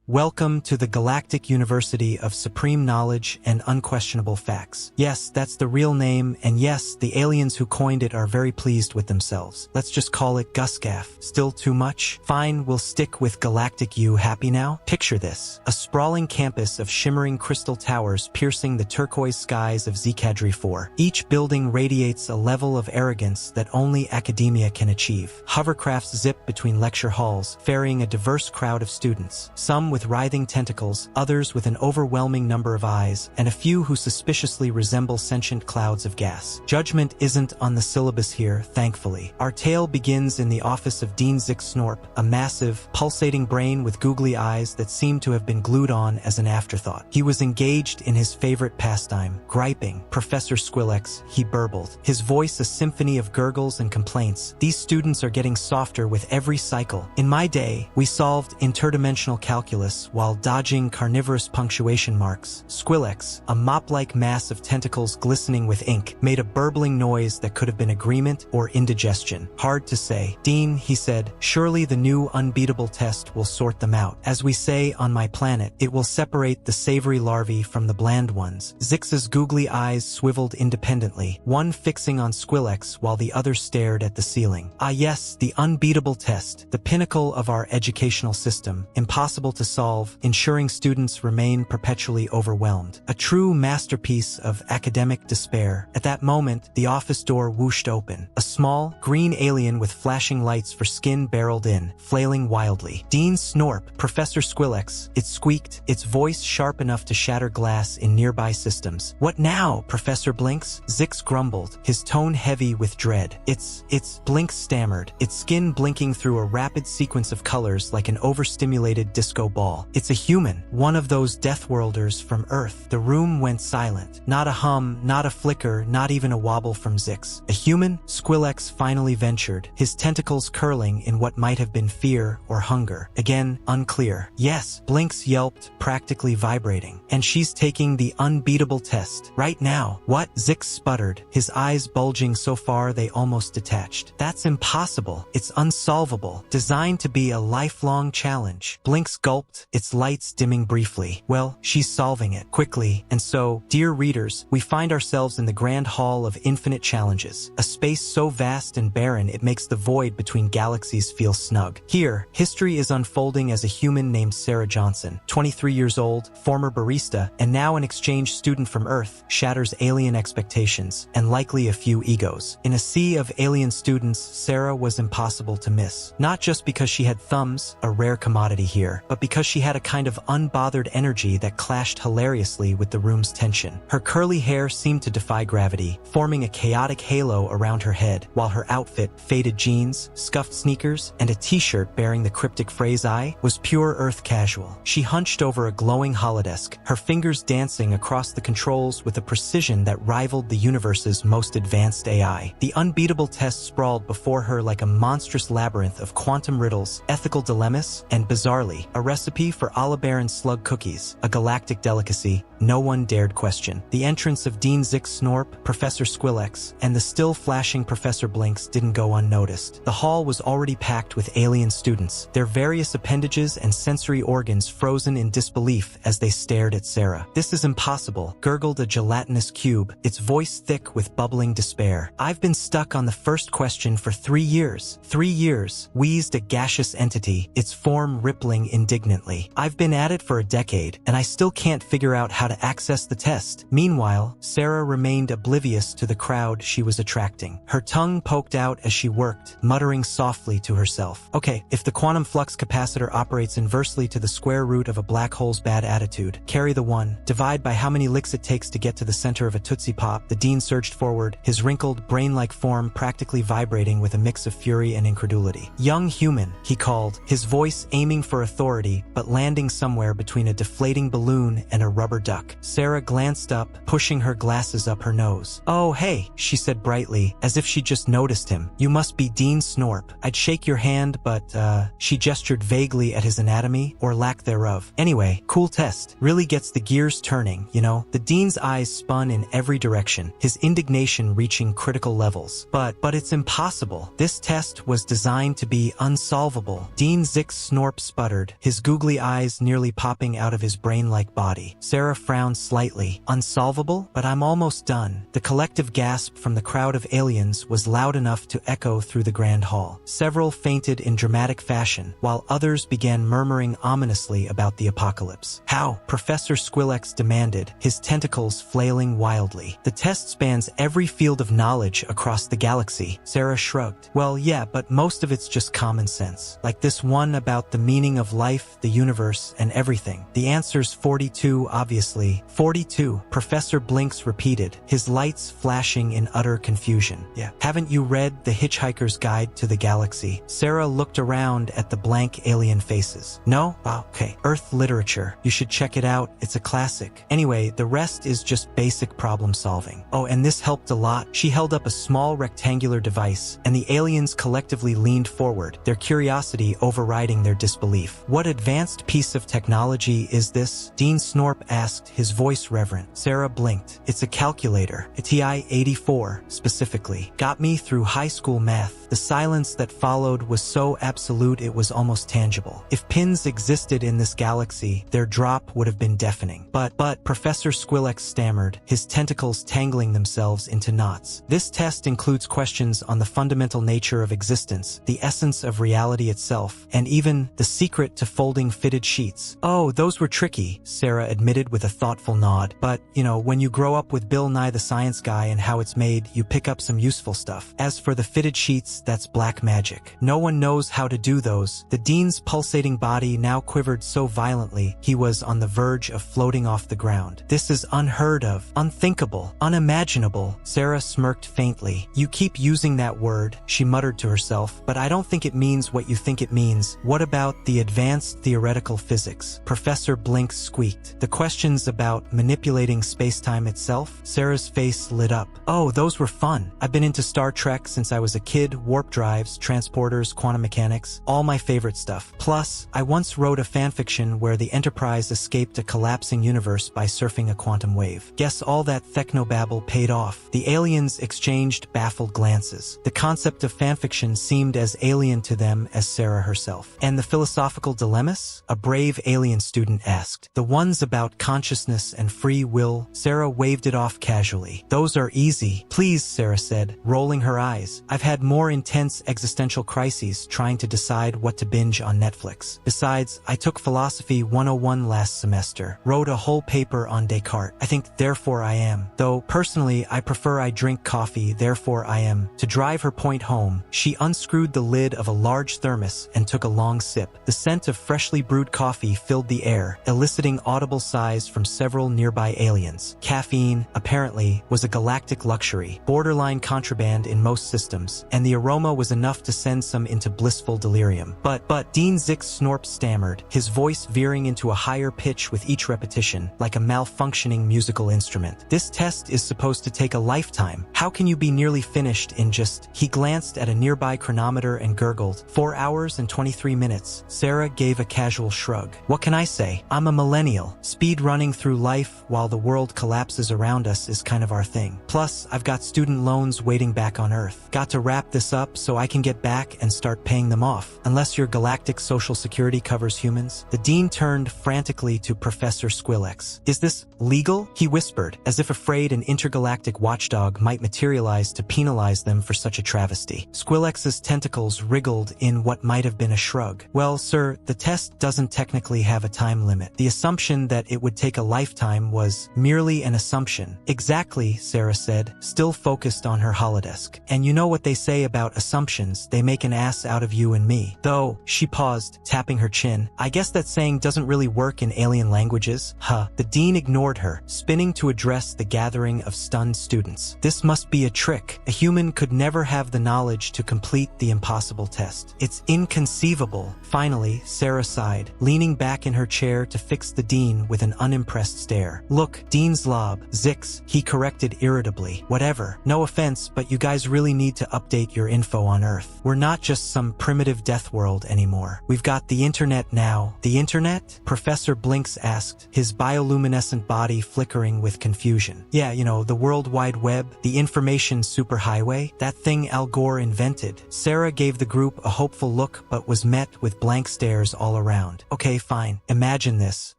Welcome to the Galactic University of Supreme Knowledge and Unquestionable Facts. Yes, that's the real name, and yes, the aliens who coined it are very pleased with themselves. Let's just call it Gusgaff. Still too much? Fine, we'll stick with Galactic U. Happy now? Picture this. A sprawling campus of shimmering crystal towers piercing the turquoise skies of Zcadri 4. Each building radiates a level of arrogance that only academia can achieve. Hovercrafts zip between lecture halls, ferrying a diverse crowd of students. Some with writhing tentacles, others with an overwhelming number of eyes, and a few who suspiciously resemble sentient clouds of gas. Judgment isn't on the syllabus here, thankfully. Our tale begins in the office of Dean Zix Snorp, a massive, pulsating brain with googly eyes that seemed to have been glued on as an afterthought. He was engaged in his favorite pastime, griping. Professor Squillex, he burbled, his voice a symphony of gurgles and complaints. These students are getting softer with every cycle. In my day, we solved interdimensional calculus while dodging carnivorous punctuation marks. Squillex, a mop-like mass of tentacles glistening with ink, made a burbling noise that could have been agreement or indigestion. Hard to say. Dean, he said, surely the new unbeatable test will sort them out. As we say on my planet, it will separate the savory larvae from the bland ones. Zix's googly eyes swiveled independently, one fixing on Squillex while the other stared at the ceiling. Ah yes, the unbeatable test, the pinnacle of our educational system, impossible to solve, ensuring students remain perpetually overwhelmed. A true masterpiece of academic despair. At that moment, the office door whooshed open. A small, green alien with flashing lights for skin barreled in, flailing wildly. Dean Snorp, Professor Squillex, it squeaked, its voice sharp enough to shatter glass in nearby systems. What now, Professor Blinks? Zix grumbled, his tone heavy with dread. It's Blinks stammered, its skin blinking through a rapid sequence of colors like an overstimulated disco ball. It's a human, one of those Deathworlders from Earth. The room went silent. Not a hum, not a flicker, not even a wobble from Zix. A human? Squillex finally ventured, his tentacles curling in what might have been fear or hunger. Again, unclear. Yes, Blinks yelped, practically vibrating. And she's taking the unbeatable test. Right now. What? Zix sputtered, his eyes bulging so far they almost detached. That's impossible. It's unsolvable. Designed to be a lifelong challenge. Blinks gulped, its lights dimming briefly. Well, she's solving it quickly, and so, dear readers, we find ourselves in the grand hall of infinite challenges, a space so vast and barren it makes the void between galaxies feel snug. Here, history is unfolding as a human named Sarah Johnson, 23 years old, former barista, and now an exchange student from Earth, shatters alien expectations, and likely a few egos. In a sea of alien students, Sarah was impossible to miss. Not just because she had thumbs, a rare commodity here, but because she had a kind of unbothered energy that clashed hilariously with the room's tension. Her curly hair seemed to defy gravity, forming a chaotic halo around her head, while her outfit, faded jeans, scuffed sneakers, and a t-shirt bearing the cryptic phrase "I" was pure Earth casual. She hunched over a glowing holodesk, her fingers dancing across the controls with a precision that rivaled the universe's most advanced AI. The unbeatable test sprawled before her like a monstrous labyrinth of quantum riddles, ethical dilemmas, and bizarrely, a recipe for Olibear slug cookies, a galactic delicacy no one dared question. The entrance of Dean Zix Snorp, Professor Squillex, and the still flashing Professor Blinks didn't go unnoticed. The hall was already packed with alien students, their various appendages and sensory organs frozen in disbelief as they stared at Sarah. This is impossible, gurgled a gelatinous cube, its voice thick with bubbling despair. I've been stuck on the first question for 3 years. 3 years, wheezed a gaseous entity, its form rippling indignantly. I've been at it for a decade, and I still can't figure out how to access the test. Meanwhile, Sarah remained oblivious to the crowd she was attracting. Her tongue poked out as she worked, muttering softly to herself. Okay, if the quantum flux capacitor operates inversely to the square root of a black hole's bad attitude, carry the 1, divide by how many licks it takes to get to the center of a Tootsie Pop. The dean surged forward, his wrinkled, brain-like form practically vibrating with a mix of fury and incredulity. Young human, he called, his voice aiming for authority, but landing somewhere between a deflating balloon and a rubber duck. Sarah glanced up, pushing her glasses up her nose. Oh, hey, she said brightly, as if she just noticed him. You must be Dean Snorp. I'd shake your hand, but, she gestured vaguely at his anatomy, or lack thereof. Anyway, cool test. Really gets the gears turning, you know? The dean's eyes spun in every direction, his indignation reaching critical levels. But it's impossible. This test was designed to be unsolvable. Dean Zix Snorp sputtered, his googly googly eyes nearly popping out of his brain-like body. Sarah frowned slightly. Unsolvable? But I'm almost done. The collective gasp from the crowd of aliens was loud enough to echo through the grand hall. Several fainted in dramatic fashion, while others began murmuring ominously about the apocalypse. How? Professor Squillex demanded, his tentacles flailing wildly. The test spans every field of knowledge across the galaxy. Sarah shrugged. Well, yeah, but most of it's just common sense. Like this one about the meaning of life, the universe, and everything. The answer's 42, obviously. 42, Professor Blinks repeated, his lights flashing in utter confusion. Yeah. Haven't you read The Hitchhiker's Guide to the Galaxy? Sarah looked around at the blank alien faces. No? Wow, okay. Earth literature. You should check it out. It's a classic. Anyway, the rest is just basic problem solving. Oh, and this helped a lot. She held up a small rectangular device, and the aliens collectively leaned forward, their curiosity overriding their disbelief. What advanced piece of technology is this? Dean Snorp asked, his voice reverent. Sarah blinked. It's a calculator. A TI-84, specifically. Got me through high school math. The silence that followed was so absolute it was almost tangible. If pins existed in this galaxy, their drop would have been deafening. But Professor Squillex stammered, his tentacles tangling themselves into knots. This test includes questions on the fundamental nature of existence, the essence of reality itself, and even the secret to folding fitted sheets. Oh, those were tricky, Sarah admitted with a thoughtful nod. But, when you grow up with Bill Nye the Science Guy and how it's made, you pick up some useful stuff. As for the fitted sheets, that's black magic. No one knows how to do those. The dean's pulsating body now quivered so violently, he was on the verge of floating off the ground. This is unheard of, unthinkable, unimaginable. Sarah smirked faintly. You keep using that word, she muttered to herself, but I don't think it means what you think it means. What about the advanced theoretical physics? Professor Blinks squeaked. The questions about manipulating space-time itself? Sarah's face lit up. Oh, those were fun. I've been into Star Trek since I was a kid, warp drives, transporters, quantum mechanics, all my favorite stuff. Plus, I once wrote a fanfiction where the Enterprise escaped a collapsing universe by surfing a quantum wave. Guess all that technobabble paid off. The aliens exchanged baffled glances. The concept of fanfiction seemed as alien to them as Sarah herself. And the philosophical dilemmas? A brave alien student asked. The ones about consciousness and free will? Sarah waved it off casually. Those are easy. Please, Sarah said, rolling her eyes. I've had more intense existential crises trying to decide what to binge on Netflix. Besides, I took Philosophy 101 last semester, wrote a whole paper on Descartes. I think therefore I am. Though personally, I prefer I drink coffee, therefore I am. To drive her point home, she unscrewed the lid of a large thermos and took a long sip. The scent of freshly brewed coffee filled the air, eliciting audible sighs from several nearby aliens. Caffeine, apparently, was a galactic luxury, borderline contraband in most systems, and the aroma was enough to send some into blissful delirium. But Dean Zix Snorp stammered, his voice veering into a higher pitch with each repetition, like a malfunctioning musical instrument. This test is supposed to take a lifetime. How can you be nearly finished in just... He glanced at a nearby chronometer and gurgled, 4 hours and 23 minutes. Sarah gave a casual shrug. What can I say? I'm a millennial. Speed running through life while the world collapses around us is kind of our thing. Plus, I've got student loans waiting back on Earth. Got to wrap this up so I can get back and start paying them off. Unless your galactic social security covers humans. The dean turned frantically to Professor Squillex. Is this legal? He whispered, as if afraid an intergalactic watchdog might materialize to penalize them for such a travesty. Squillex's tentacles wriggled in what might have been a shrug. Well, sir, the test doesn't technically have a time limit. The assumption that it would take a lifetime was merely an assumption. Exactly, Sarah said, still focused on her holodesk. And you know what they say about assumptions, they make an ass out of you and me. Though, she paused, tapping her chin. I guess that saying doesn't really work in alien languages. Huh. The dean ignored her, spinning to address the gathering of stunned students. This must be a trick. A human could never have the knowledge to complete the impossible test. It's inconceivable. Finally, Sarah sighed, leaning back in her chair to fix the dean with an unimpressed stare. Look, Dean's lob. Zix, he corrected irritably. Whatever. No offense, but you guys really need to update your info on Earth. We're not just some primitive death world anymore. We've got the internet now. The internet? Professor Blinks asked, his bioluminescent body body flickering with confusion. Yeah, you know, the World Wide Web, the information superhighway, that thing Al Gore invented. Sarah gave the group a hopeful look but was met with blank stares all around. Okay, fine. Imagine this.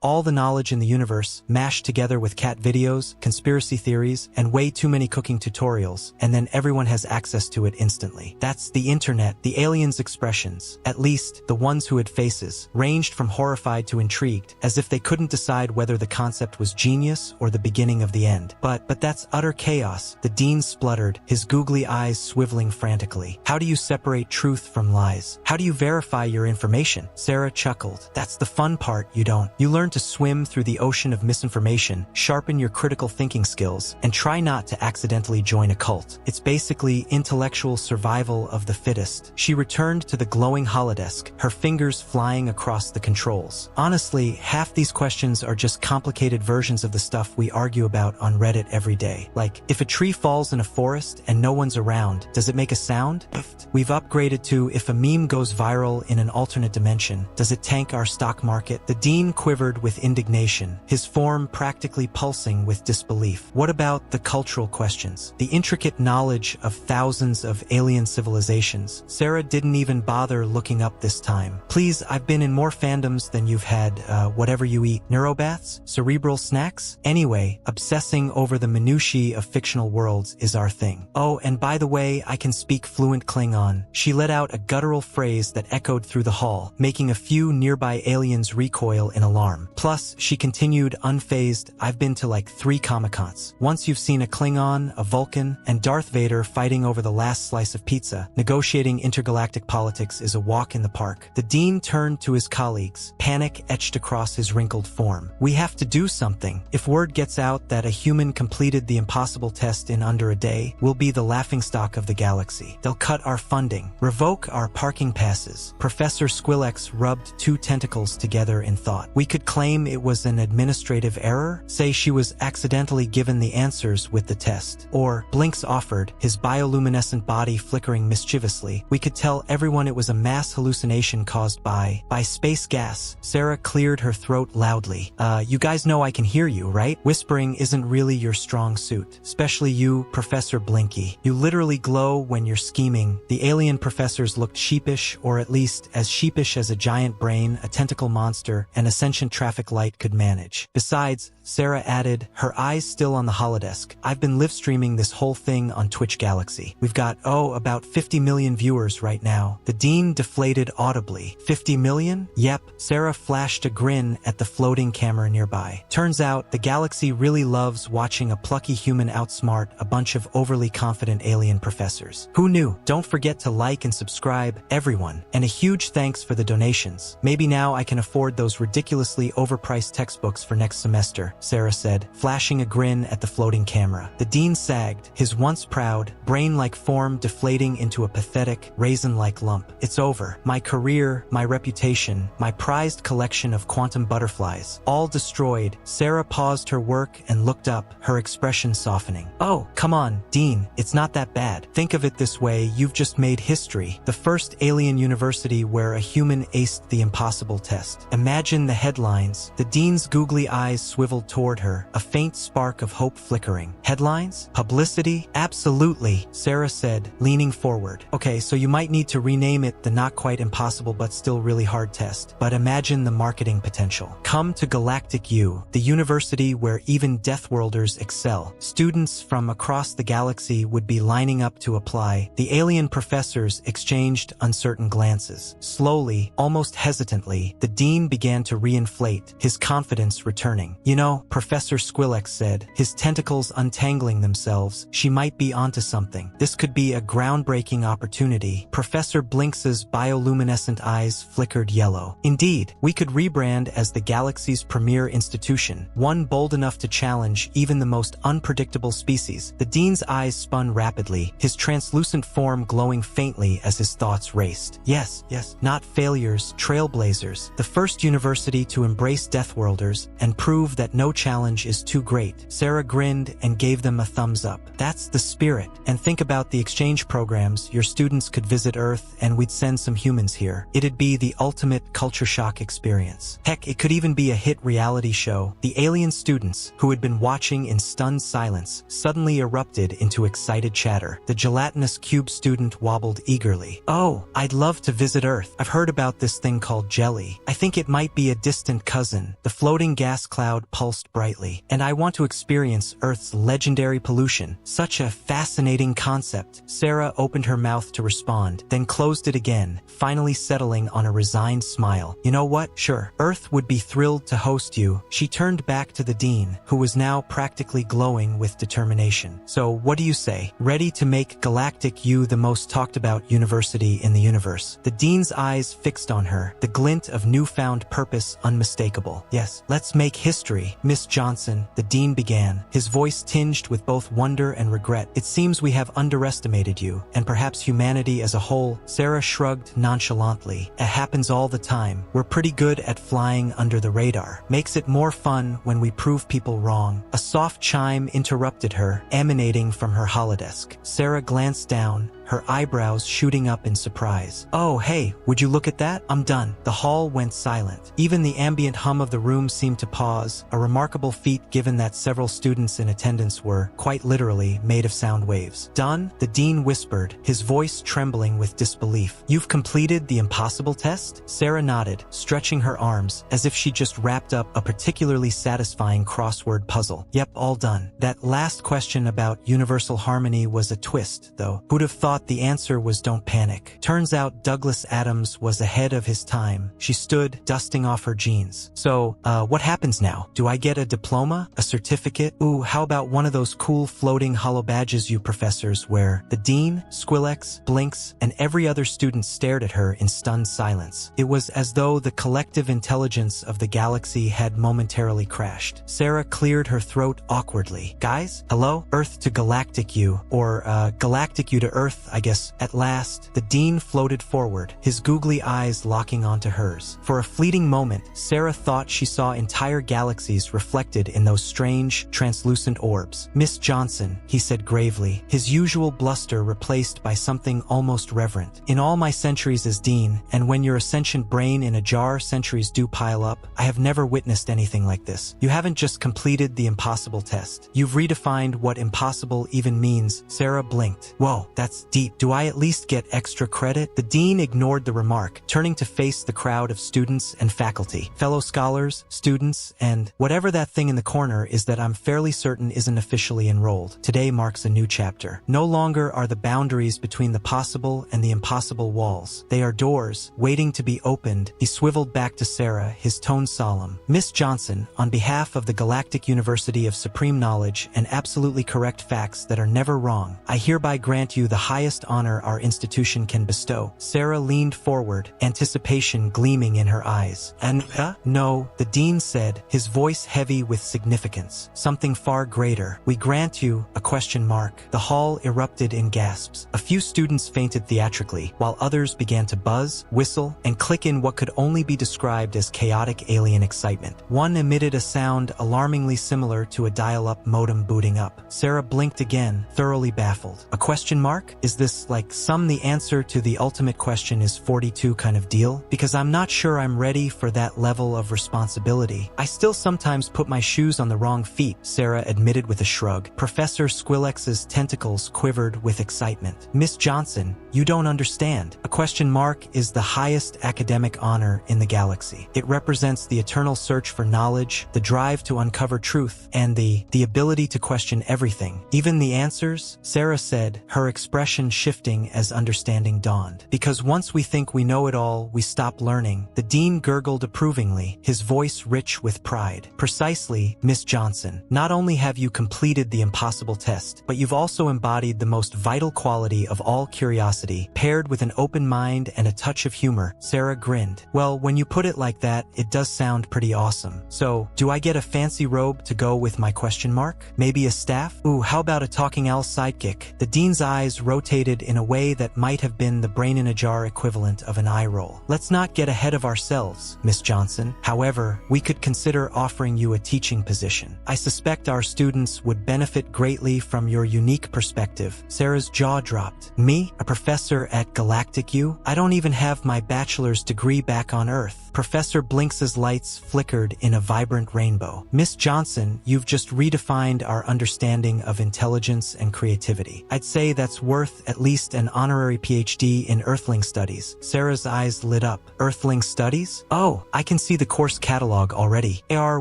All the knowledge in the universe mashed together with cat videos, conspiracy theories, and way too many cooking tutorials, and then everyone has access to it instantly. That's the internet. The aliens' expressions, at least the ones who had faces, ranged from horrified to intrigued, as if they couldn't decide whether the concept was genius or the beginning of the end. But that's utter chaos. The dean spluttered, his googly eyes swiveling frantically. How do you separate truth from lies? How do you verify your information? Sarah chuckled. That's the fun part, you don't. You learn to swim through the ocean of misinformation, sharpen your critical thinking skills, and try not to accidentally join a cult. It's basically intellectual survival of the fittest. She returned to the glowing holodesk, her fingers flying across the controls. Honestly, half these questions are just complicated versions of the stuff we argue about on Reddit every day. Like, if a tree falls in a forest and no one's around, does it make a sound? We've upgraded to, if a meme goes viral in an alternate dimension, does it tank our stock market? The dean quivered with indignation, his form practically pulsing with disbelief. What about the cultural questions? The intricate knowledge of thousands of alien civilizations? Sarah didn't even bother looking up this time. Please, I've been in more fandoms than you've had, whatever you eat. Neurobaths? Cerebral snacks? Anyway, obsessing over the minutiae of fictional worlds is our thing. Oh, and by the way, I can speak fluent Klingon. She let out a guttural phrase that echoed through the hall, making a few nearby aliens recoil in alarm. Plus, she continued unfazed, I've been to like 3 Comic-Cons. Once you've seen a Klingon, a Vulcan, and Darth Vader fighting over the last slice of pizza, negotiating intergalactic politics is a walk in the park. The dean turned to his colleagues, panic etched across his wrinkled form. We have to do something. If word gets out that a human completed the impossible test in under a day, we'll be the laughingstock of the galaxy. They'll cut our funding, revoke our parking passes. Professor Squilex rubbed 2 tentacles together in thought. We could claim it was an administrative error, say she was accidentally given the answers with the test. Or, Blinks offered, his bioluminescent body flickering mischievously, we could tell everyone it was a mass hallucination caused by space gas. Sarah cleared her throat loudly. You guys know I can hear you, right? Whispering isn't really your strong suit. Especially you, Professor Blinky. You literally glow when you're scheming. The alien professors looked sheepish, or at least as sheepish as a giant brain, a tentacle monster, and a sentient traffic light could manage. Besides, Sarah added, her eyes still on the holodesk, I've been live streaming this whole thing on Twitch Galaxy. We've got, about 50 million viewers right now. The dean deflated audibly. 50 million? Yep. Sarah flashed a grin at the floating camera nearby. Turns out, the galaxy really loves watching a plucky human outsmart a bunch of overly confident alien professors. Who knew? Don't forget to like and subscribe, everyone. And a huge thanks for the donations. Maybe now I can afford those ridiculously overpriced textbooks for next semester, Sarah said, flashing a grin at the floating camera. The dean sagged, his once proud, brain-like form deflating into a pathetic, raisin-like lump. It's over. My career, my reputation, my prized collection of quantum butterflies, all destroyed. Sarah paused her work and looked up, her expression softening. Oh, come on, Dean, it's not that bad. Think of it this way, you've just made history. The first alien university where a human aced the impossible test. Imagine the headlines. The dean's googly eyes swiveled toward her, a faint spark of hope flickering. Headlines? Publicity? Absolutely, Sarah said, leaning forward. Okay, so you might need to rename it the not quite impossible but still really hard test. But imagine the marketing potential. Come to Galactic U, the university where even Deathworlders excel. Students from across the galaxy would be lining up to apply. The alien professors exchanged uncertain glances. Slowly, almost hesitantly, the dean began to reinflate, his confidence returning. You know, Professor Squilex said, his tentacles untangling themselves, she might be onto something. This could be a groundbreaking opportunity. Professor Blinks's bioluminescent eyes flickered yellow. Indeed, we could rebrand as the galaxy's premier institution, one bold enough to challenge even the most unpredictable species. The dean's eyes spun rapidly, his translucent form glowing faintly as his thoughts raced. Yes, not failures, trailblazers. The first university to embrace Deathworlders and prove that no challenge is too great. Sarah grinned and gave them a thumbs up. That's the spirit. And think about the exchange programs. Your students could visit Earth and we'd send some humans here. It'd be the ultimate culture shock experience. Heck, it could even be a hit reality show. The Alien students, who had been watching in stunned silence, suddenly erupted into excited chatter. The gelatinous cube student wobbled eagerly. "Oh, I'd love to visit Earth. I've heard about this thing called jelly. I think it might be a distant cousin." The floating gas cloud pulsed brightly. "And I want to experience Earth's legendary pollution. Such a fascinating concept." Sarah opened her mouth to respond, then closed it again, finally settling on a resigned smile. "You know what? Sure. Earth would be thrilled to host you." She turned back to the dean, who was now practically glowing with determination. "So, what do you say? Ready to make Galactic U the most talked about university in the universe?" The dean's eyes fixed on her, the glint of newfound purpose unmistakable. "Yes, let's make history, Miss Johnson," the dean began, his voice tinged with both wonder and regret. "It seems we have underestimated you, and perhaps humanity as a whole." Sarah shrugged nonchalantly. "It happens all the time. We're pretty good at flying under the radar. Makes it more fun when we prove people wrong." A soft chime interrupted her, emanating from her holodesk. Sarah glanced down, her eyebrows shooting up in surprise. "Oh, hey, would you look at that? I'm done." The hall went silent. Even the ambient hum of the room seemed to pause, a remarkable feat given that several students in attendance were, quite literally, made of sound waves. "Done?" the dean whispered, his voice trembling with disbelief. "You've completed the impossible test?" Sarah nodded, stretching her arms, as if she just wrapped up a particularly satisfying crossword puzzle. "Yep, all done." That last question about universal harmony was a twist, though. Who'd have thought the answer was "don't panic"? Turns out Douglas Adams was ahead of his time. She stood, dusting off her jeans. "So, what happens now? Do I get a diploma? A certificate? Ooh, how about one of those cool floating hollow badges you professors wear?" The dean, Squilex, Blinks, and every other student stared at her in stunned silence. It was as though the collective intelligence of the galaxy had momentarily crashed. Sarah cleared her throat awkwardly. "Guys? Hello? Earth to Galactic U, or, Galactic U to Earth, I guess." At last, the dean floated forward, his googly eyes locking onto hers. For a fleeting moment, Sarah thought she saw entire galaxies reflected in those strange, translucent orbs. "Miss Johnson," he said gravely, his usual bluster replaced by something almost reverent. "In all my centuries as dean, and when your sentient brain in a jar centuries do pile up, I have never witnessed anything like this. You haven't just completed the impossible test. You've redefined what impossible even means." Sarah blinked. "Whoa, that's deep. Do I at least get extra credit?" The dean ignored the remark, turning to face the crowd of students and faculty. "Fellow scholars, students, and whatever that thing in the corner is that I'm fairly certain isn't officially enrolled. Today marks a new chapter. No longer are the boundaries between the possible and the impossible walls. They are doors, waiting to be opened." He swiveled back to Sarah, his tone solemn. "Miss Johnson, on behalf of the Galactic University of Supreme Knowledge and absolutely correct facts that are never wrong, I hereby grant you the highest honor our institution can bestow." Sarah leaned forward, anticipation gleaming in her eyes. "And, no," the dean said, his voice heavy with significance. "Something far greater. We grant you a question mark." The hall erupted in gasps. A few students fainted theatrically, while others began to buzz, whistle, and click in what could only be described as chaotic alien excitement. One emitted a sound alarmingly similar to a dial-up modem booting up. Sarah blinked again, thoroughly baffled. "A question mark? Is this like the answer to the ultimate question is 42 kind of deal? Because I'm not sure I'm ready for that level of responsibility. I still sometimes put my shoes on the wrong feet," Sarah admitted with a shrug. Professor Squilex's tentacles quivered with excitement. "Miss Johnson, you don't understand. A question mark is the highest academic honor in the galaxy. It represents the eternal search for knowledge, the drive to uncover truth, and the ability to question everything, even the answers," Sarah said, her expression shifting as understanding dawned. "Because once we think we know it all, we stop learning." The dean gurgled approvingly, his voice rich with pride. "Precisely, Miss Johnson. Not only have you completed the impossible test, but you've also embodied the most vital quality of all curiosity, paired with an open mind and a touch of humor." Sarah grinned. "Well, when you put it like that, it does sound pretty awesome. So, do I get a fancy robe to go with my question mark? Maybe a staff? Ooh, how about a talking owl sidekick?" The dean's eyes rotated in a way that might have been the brain-in-a-jar equivalent of an eye roll. "Let's not get ahead of ourselves, Miss Johnson. However, we could consider offering you a teaching position. I suspect our students would benefit greatly from your unique perspective." Sarah's jaw dropped. "Me? A professor at Galactic U? I don't even have my bachelor's degree back on Earth." Professor Blinks's lights flickered in a vibrant rainbow. Miss Johnson, you've just redefined our understanding of intelligence and creativity. I'd say that's worth at least an honorary PhD in Earthling Studies. Sarah's eyes lit up. Earthling Studies? Oh, I can see the course catalog already. AR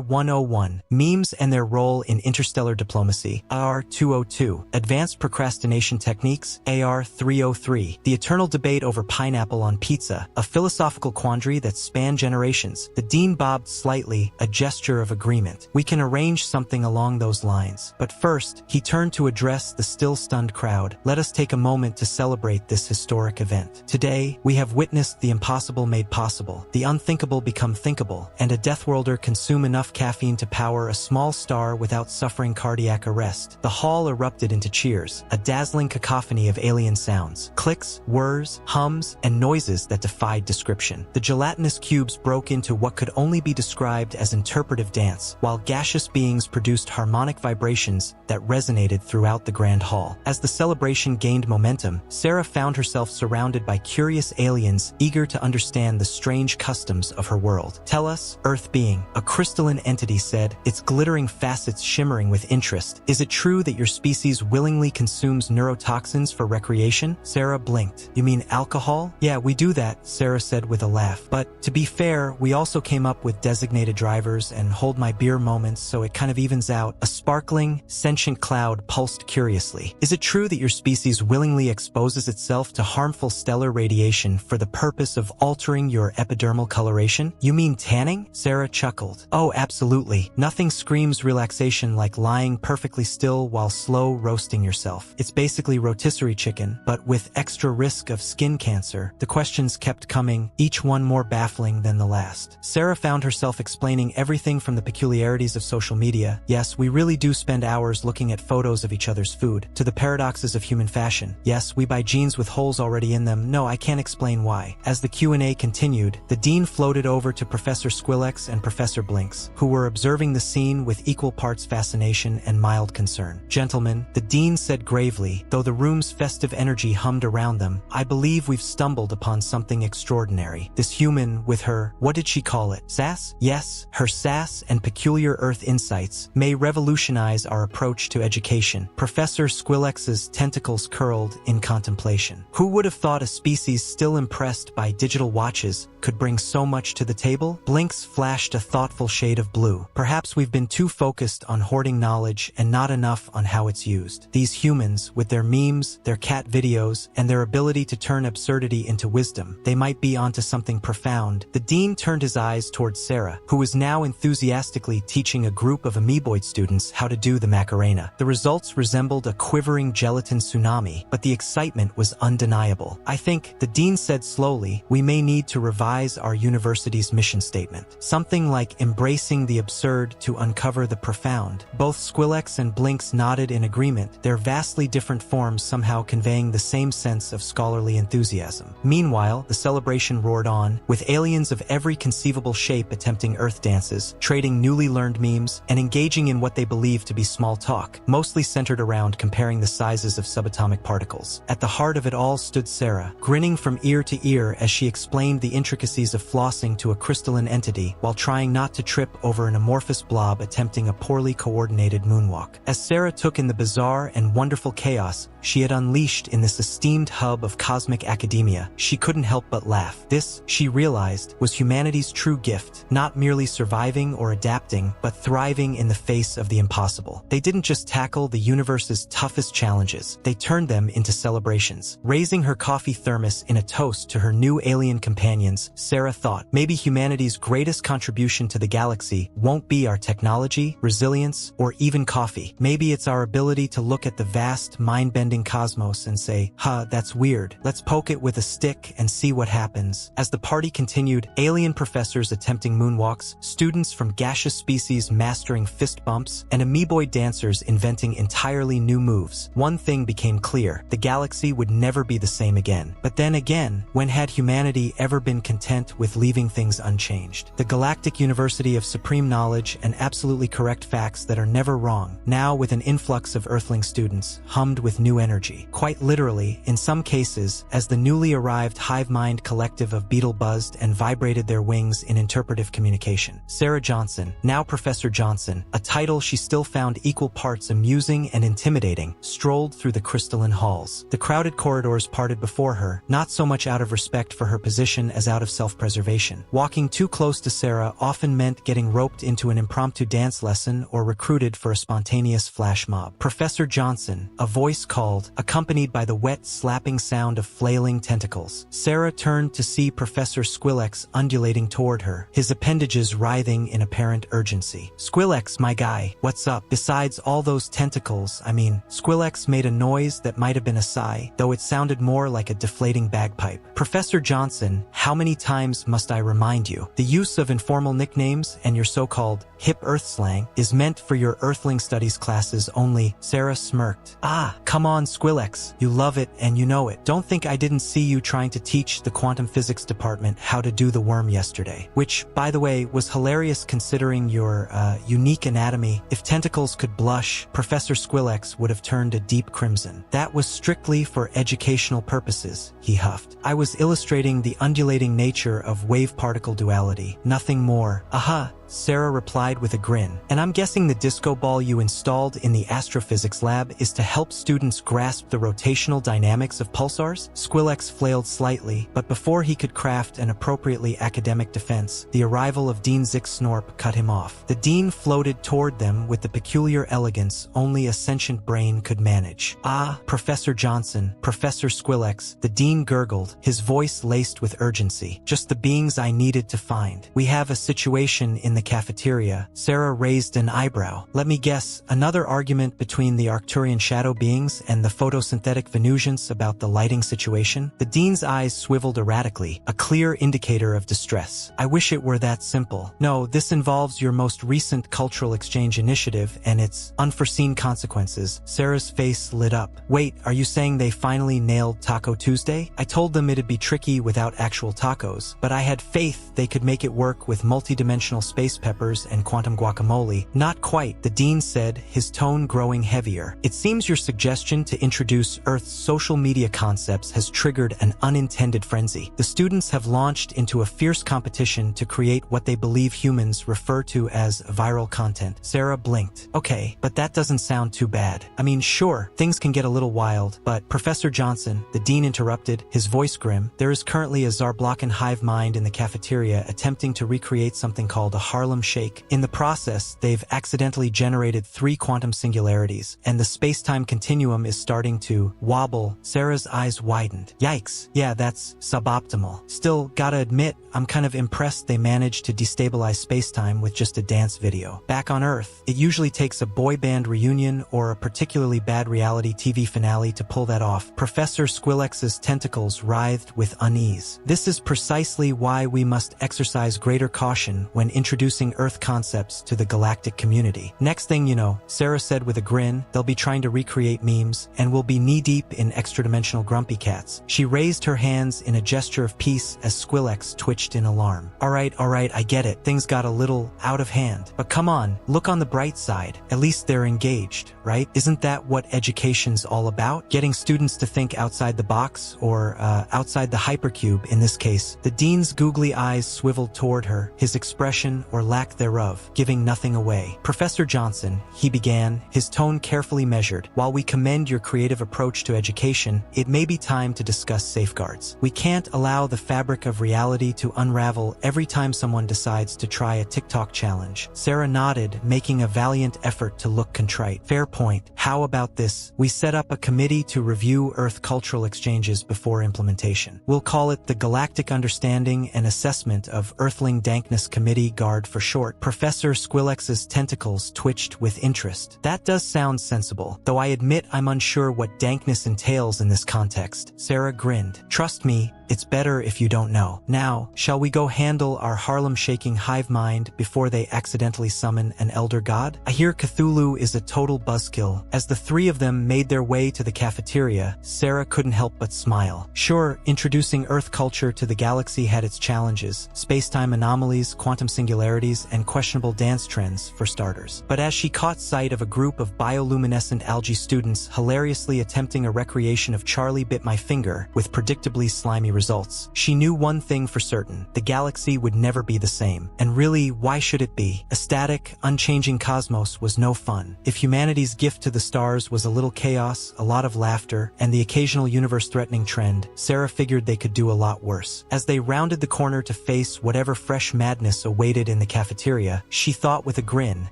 101, Memes and Their Role in Interstellar Diplomacy. AR 202, Advanced Procrastination Techniques. AR 303, The Eternal Debate Over Pineapple on Pizza, a philosophical quandary that spanned generations. The dean bobbed slightly, a gesture of agreement. We can arrange something along those lines. But first, he turned to address the still stunned crowd. Let us take a moment to celebrate this historic event. Today, we have witnessed the impossible made possible, the unthinkable become thinkable, and a Deathworlder consume enough caffeine to power a small star without suffering cardiac arrest. The hall erupted into cheers, a dazzling cacophony of alien sounds, clicks, whirs, hums, and noises that defied description. The gelatinous cubes broke into what could only be described as interpretive dance, while gaseous beings produced harmonic vibrations that resonated throughout the grand hall. As the celebration gained momentum, Sarah found herself surrounded by curious aliens eager to understand the strange customs of her world. Tell us, Earth being, a crystalline entity said, its glittering facets shimmering with interest. Is it true that your species willingly consumes neurotoxins for recreation? Sarah blinked. You mean alcohol? Yeah, we do that, Sarah said with a laugh. But to be fair, we also came up with designated drivers and hold my beer moments, so it kind of evens out. A sparkling, sentient cloud pulsed curiously. Is it true that your species willingly exposes itself to harmful stellar radiation for the purpose of altering your epidermal coloration? You mean tanning? Sarah chuckled. Oh, absolutely. Nothing screams relaxation like lying perfectly still while slow roasting yourself. It's basically rotisserie chicken, but with extra risk of skin cancer. The questions kept coming, each one more baffling than the last. Sarah found herself explaining everything from the peculiarities of social media. Yes, we really do spend hours looking at photos of each other's food, to the paradoxes of human fashion. Yes, we buy jeans with holes already in them. No, I can't explain why. As the Q&A continued, the dean floated over to Professor Squillex and Professor Blinks, who were observing the scene with equal parts fascination and mild concern. Gentlemen, the dean said gravely, though the room's festive energy hummed around them, I believe we've stumbled upon something extraordinary. This human with her, what did she call it? Sass? Yes, her sass and peculiar Earth insights may revolutionize our approach to education. Professor Squillex's tentacles curled in contemplation. Who would have thought a species still impressed by digital watches could bring so much to the table? Blinks flashed a thoughtful shade of blue. Perhaps we've been too focused on hoarding knowledge and not enough on how it's used. These humans, with their memes, their cat videos, and their ability to turn absurdity into wisdom, they might be onto something profound. The dean turned his eyes towards Sarah, who was now enthusiastically teaching a group of amoeboid students how to do the Macarena. The results resembled a quivering gelatin tsunami, but the excitement was undeniable. I think, the dean said slowly, we may need to revise our university's mission statement. Something like embracing the absurd to uncover the profound. Both Squillex and Blinks nodded in agreement, their vastly different forms somehow conveying the same sense of scholarly enthusiasm. Meanwhile, the celebration roared on, with aliens of every conceivable shape attempting Earth dances, trading newly learned memes, and engaging in what they believed to be small talk, mostly centered around comparing the sizes of subatomic particles. At the heart of it all stood Sarah, grinning from ear to ear as she explained the intricacies of flossing to a crystalline entity while trying not to trip over an amorphous blob attempting a poorly coordinated moonwalk. As Sarah took in the bizarre and wonderful chaos she had unleashed in this esteemed hub of cosmic academia, she couldn't help but laugh. This, she realized, was humanity's true gift, not merely surviving or adapting, but thriving in the face of the impossible. They didn't just tackle the universe's toughest challenges, they turned them into celebrations. Raising her coffee thermos in a toast to her new alien companions, Sarah thought, maybe humanity's greatest contribution to the galaxy won't be our technology, resilience, or even coffee. Maybe it's our ability to look at the vast, mind-bending cosmos and say, huh, that's weird. Let's poke it with a stick and see what happens. As the party continued, alien professors attempting moonwalks, students from gaseous species mastering fist bumps, and amoeboid dancers inventing entirely new moves. One thing became clear, the galaxy would never be the same again. But then again, when had humanity ever been content with leaving things unchanged? The Galactic University of Supreme Knowledge and absolutely correct facts that are never wrong, now with an influx of Earthling students, hummed with new energy. Quite literally, in some cases, as the newly arrived hive mind collective of beetle-buzzed and vibrating calibrated their wings in interpretive communication. Sarah Johnson, now Professor Johnson, a title she still found equal parts amusing and intimidating, strolled through the crystalline halls. The crowded corridors parted before her, not so much out of respect for her position as out of self-preservation. Walking too close to Sarah often meant getting roped into an impromptu dance lesson or recruited for a spontaneous flash mob. Professor Johnson, a voice called, accompanied by the wet, slapping sound of flailing tentacles. Sarah turned to see Professor Squillex undulating toward her, his appendages writhing in apparent urgency. "Squillex, my guy, what's up? Besides all those tentacles, Squillex made a noise that might have been a sigh, though it sounded more like a deflating bagpipe. Professor Johnson, how many times must I remind you? The use of informal nicknames and your so-called hip Earth slang is meant for your Earthling studies classes only." Sarah smirked. "Ah, come on, Squillex. You love it and you know it. Don't think I didn't see you trying to teach the quantum physics department how to do the worm yesterday. Which, by the way, was hilarious considering your, unique anatomy. If tentacles could blush, Professor Squillex would have turned a deep crimson. That was strictly for educational purposes," he huffed. "I was illustrating the undulating nature of wave-particle duality. Nothing more." "Aha," Sarah replied with a grin. "And I'm guessing the disco ball you installed in the astrophysics lab is to help students grasp the rotational dynamics of pulsars?" Squillex flailed slightly, but before he could craft an appropriately academic defense, the arrival of Dean Zixsnorp cut him off. The dean floated toward them with the peculiar elegance only a sentient brain could manage. "Ah, Professor Johnson, Professor Squillex," the dean gurgled, his voice laced with urgency. "Just the beings I needed to find. We have a situation in the cafeteria." Sarah raised an eyebrow. "Let me guess, another argument between the Arcturian shadow beings and the photosynthetic Venusians about the lighting situation?" The dean's eyes swiveled erratically, a clear indicator of distress. "I wish it were that simple. No, this involves your most recent cultural exchange initiative and its unforeseen consequences." Sarah's face lit up. "Wait, are you saying they finally nailed Taco Tuesday? I told them it'd be tricky without actual tacos, but I had faith they could make it work with multidimensional space peppers and quantum guacamole." "Not quite," the dean said, his tone growing heavier. "It seems your suggestion to introduce Earth's social media concepts has triggered an unintended frenzy. The students have launched into a fierce competition to create what they believe humans refer to as viral content." Sarah blinked. "Okay, but that doesn't sound too bad. Sure, things can get a little wild, but Professor Johnson," the dean interrupted, his voice grim, "there is currently a Zarblocken hive mind in the cafeteria attempting to recreate something called a Harlem Shake. In the process, they've accidentally generated 3 quantum singularities, and the space-time continuum is starting to wobble." Sarah's eyes widened. "Yikes. Yeah, that's suboptimal. Still, gotta admit, I'm kind of impressed they managed to destabilize space-time with just a dance video. Back on Earth, it usually takes a boy band reunion or a particularly bad reality TV finale to pull that off." Professor Squillex's tentacles writhed with unease. "This is precisely why we must exercise greater caution when introducing Earth concepts to the galactic community. Next thing you know," Sarah said with a grin, "they'll be trying to recreate memes, and we'll be knee-deep in extra-dimensional grumpy cats." She raised her hands in a gesture of peace as Squillex twitched in alarm. All right, I get it. Things got a little out of hand. But come on, look on the bright side. At least they're engaged, right? Isn't that what education's all about? Getting students to think outside the box, or outside the hypercube in this case." The dean's googly eyes swiveled toward her, his expression, or lack thereof, giving nothing away. "Professor Johnson," he began, his tone carefully measured, "while we commend your creative approach to education, it may be time to discuss safeguards. We can't allow the fabric of reality to unravel every time someone decides to try a TikTok challenge." Sarah nodded, making a valiant effort to look contrite. "Fair point. How about this? We set up a committee to review Earth cultural exchanges before implementation. We'll call it the Galactic Understanding and Assessment of Earthling Dankness Committee, GARD for short." Professor Squillex's tentacles twitched with interest. "That does sound sensible, though I admit I'm unsure what dankness entails in this context." Sarah grinned. "Trust me, it's better if you don't know. Now, shall we go handle our Harlem-shaking hive mind before they accidentally summon an elder god? I hear Cthulhu is a total buzzkill." As the 3 of them made their way to the cafeteria, Sarah couldn't help but smile. Sure, introducing Earth culture to the galaxy had its challenges: space-time anomalies, quantum singularities, and questionable dance trends, for starters. But as she caught sight of a group of bioluminescent algae students hilariously attempting a recreation of Charlie Bit My Finger with predictably slimy results. She knew one thing for certain: the galaxy would never be the same. And really, why should it be? A static, unchanging cosmos was no fun. If humanity's gift to the stars was a little chaos, a lot of laughter, and the occasional universe-threatening trend, Sarah figured they could do a lot worse. As they rounded the corner to face whatever fresh madness awaited in the cafeteria, she thought with a grin,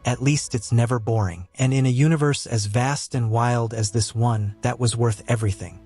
at least it's never boring. And in a universe as vast and wild as this one, that was worth everything.